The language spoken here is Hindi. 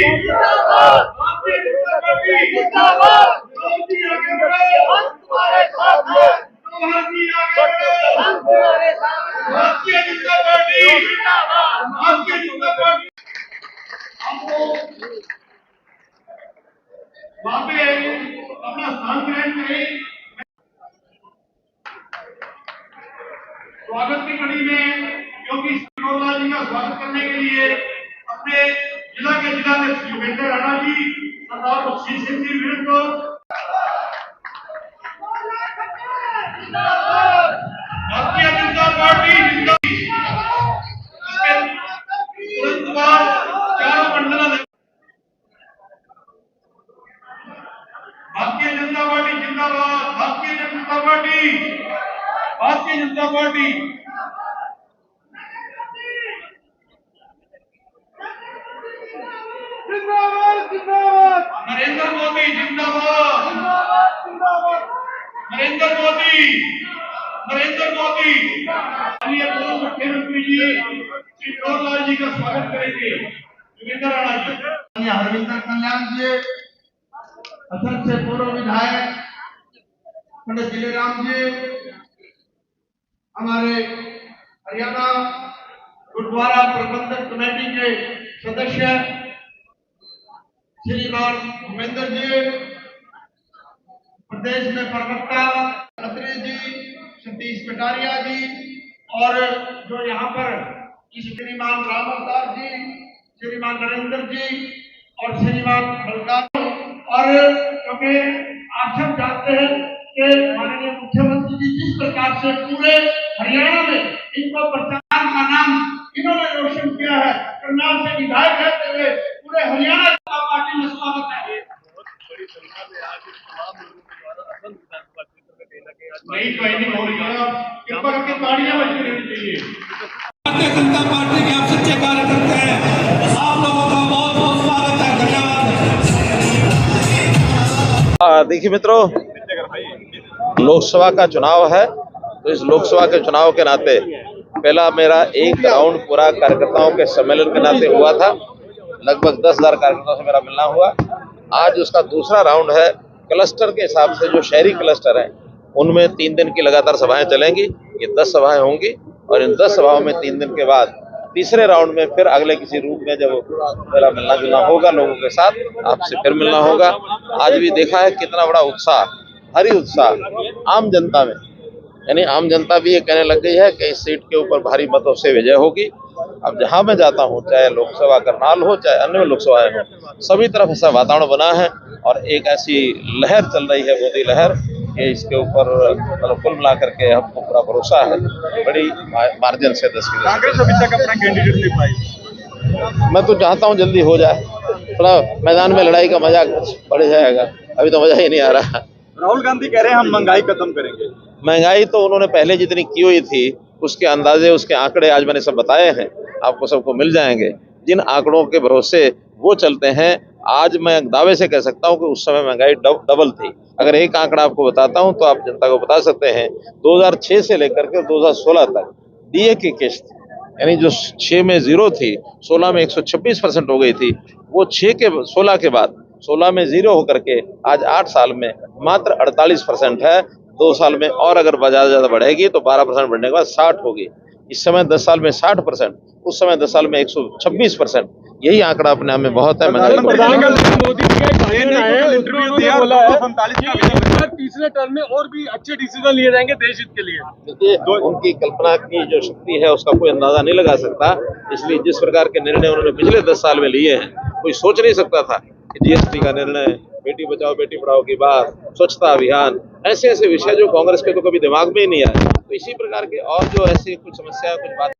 जिंदाबाद, भारतीय जनता पार्टी जिंदाबाद, मोदी आगे बढ़ो, हम तुम्हारे साथ हैं, मोदी आगे बढ़ो, हम तुम्हारे साथ हैं, भारतीय जनता पार्टी जिंदाबाद, भारतीय जनता पार्टी। आपको वहाँ पे अपना स्थान ग्रहण करें। स्वागत की कड़ी में, क्योंकि मनोहर जी का स्वागत करने के लिए अपने जिला के जिलाध्यक्ष योगेंद्र राणा जी, सरदार बख्शी सिंह जी विरुद्ध भारतीय जनता पार्टी जिंदाबाद। तुरंत बाद चारों मंडल भारतीय जनता पार्टी जिंदाबाद, भारतीय जनता पार्टी, भारतीय जनता पार्टी। जिंदाबाद जिंदाबाद, नरेंद्र मोदी जिंदाबाद, जिंदाबाद जिंदाबाद, नरेंद्र मोदी, नरेंद्र मोदी। माननीय पूर्व मुख्यमंत्री जी श्री मनोहर जी का स्वागत करेंगे योगेंद्र राणा जी। हरविंदर कल्याण जी, असर से पूर्व विधायक पंडित जिलेराम जी, हमारे हरियाणा गुरुद्वारा प्रबंधक कमेटी के सदस्य श्रीमान उमेंद्र जी, प्रदेश में प्रवक्ता खत्री जी, सतीश कटारिया जी, और जो यहाँ पर श्रीमान राम अवतार जी, श्रीमान नरेंद्र जी और श्रीमान बलकार। और क्योंकि आप सब जानते हैं कि माननीय मुख्यमंत्री जी जिस प्रकार से पूरे हरियाणा में इनको प्रचार का नाम इन्होंने रोशन किया है, करनाल से विधायक रहते हुए पूरे हरियाणा जनता पार्टी में स्वागत है। नई ज्वाइनिंग हो रही है, कृपा करके तालियां बजती रहनी चाहिए। भारतीय जनता पार्टी के आप सच्चे कार्यकर्ता हैं, आप लोगों का बहुत बहुत स्वागत है, धन्यवाद। देखिए मित्रों, लोकसभा का चुनाव है, तो इस लोकसभा के चुनाव के नाते पहला मेरा एक राउंड पूरा कार्यकर्ताओं के सम्मेलन के नाते हुआ था। लगभग 10,000 कार्यकर्ताओं से मेरा मिलना हुआ। आज उसका दूसरा राउंड है। क्लस्टर के हिसाब से जो शहरी क्लस्टर हैं उनमें 3 दिन की लगातार सभाएं चलेंगी। ये 10 सभाएं होंगी और इन 10 सभाओं में 3 दिन के बाद तीसरे राउंड में फिर अगले किसी रूप में जब मेरा मिलना जुलना होगा लोगों के साथ, आपसे फिर मिलना होगा। आज भी देखा है कितना बड़ा उत्साह, भारी उत्साह आम जनता में, यानी आम जनता भी ये कहने लग गई है कि इस सीट के ऊपर भारी मतों से विजय होगी। अब जहां मैं जाता हूं, चाहे लोकसभा करनाल हो चाहे अन्य लोकसभाएं हो, सभी तरफ ऐसा वातावरण बना है और एक ऐसी लहर चल रही है, मोदी लहर, कि इसके ऊपर कुल मिला करके हमको पूरा भरोसा है बड़ी मार्जिन से 10 की। कांग्रेस अभी तक अपना कैंडिडेट नहीं पाई। मैं तो चाहता हूं जल्दी हो जाए, थोड़ा मैदान में लड़ाई का मजा बढ़ जाएगा। अभी तो मजा ही नहीं आ रहा। राहुल गांधी कह रहे हैं हम महंगाई खत्म करेंगे। महंगाई तो उन्होंने पहले जितनी की हुई थी उसके अंदाजे, उसके आंकड़े आज मैंने सब बताए हैं, आपको सबको मिल जाएंगे। जिन आंकड़ों के भरोसे वो चलते हैं, आज मैं दावे से कह सकता हूं कि उस समय महंगाई डबल थी। अगर एक आंकड़ा आपको बताता हूं तो आप जनता को बता सकते हैं, 2006 से लेकर के 2016 तक डीए की किस्त, यानी जो 6 में 0 थी, 16 में 126% हो गई थी, वो 16 के बाद 16 में 0 होकर के आज 8 साल में मात्र 48% है। 2 साल में और अगर बाजार ज्यादा बढ़ेगी तो 12% बढ़ने के बाद 60 होगी। इस समय 10 साल में 60%, उस समय 10 साल में 126%। यही आंकड़ा अपने आप में बहुत है। मोदी ने बोला है तीसरे टर्म में और भी अच्छे डिसीजन लिए जाएंगे देश हित के लिए। देखिए, उनकी कल्पना की जो शक्ति है उसका कोई अंदाजा नहीं लगा सकता। इसलिए जिस प्रकार के निर्णय उन्होंने पिछले 10 साल में लिए हैं, कोई सोच नहीं सकता था कि जीएसटी का निर्णय, बेटी बचाओ बेटी पढ़ाओ की बात, स्वच्छता अभियान, ऐसे ऐसे विषय जो कांग्रेस के तो कभी दिमाग में ही नहीं आए। तो इसी प्रकार के और जो ऐसी कुछ समस्या, कुछ बात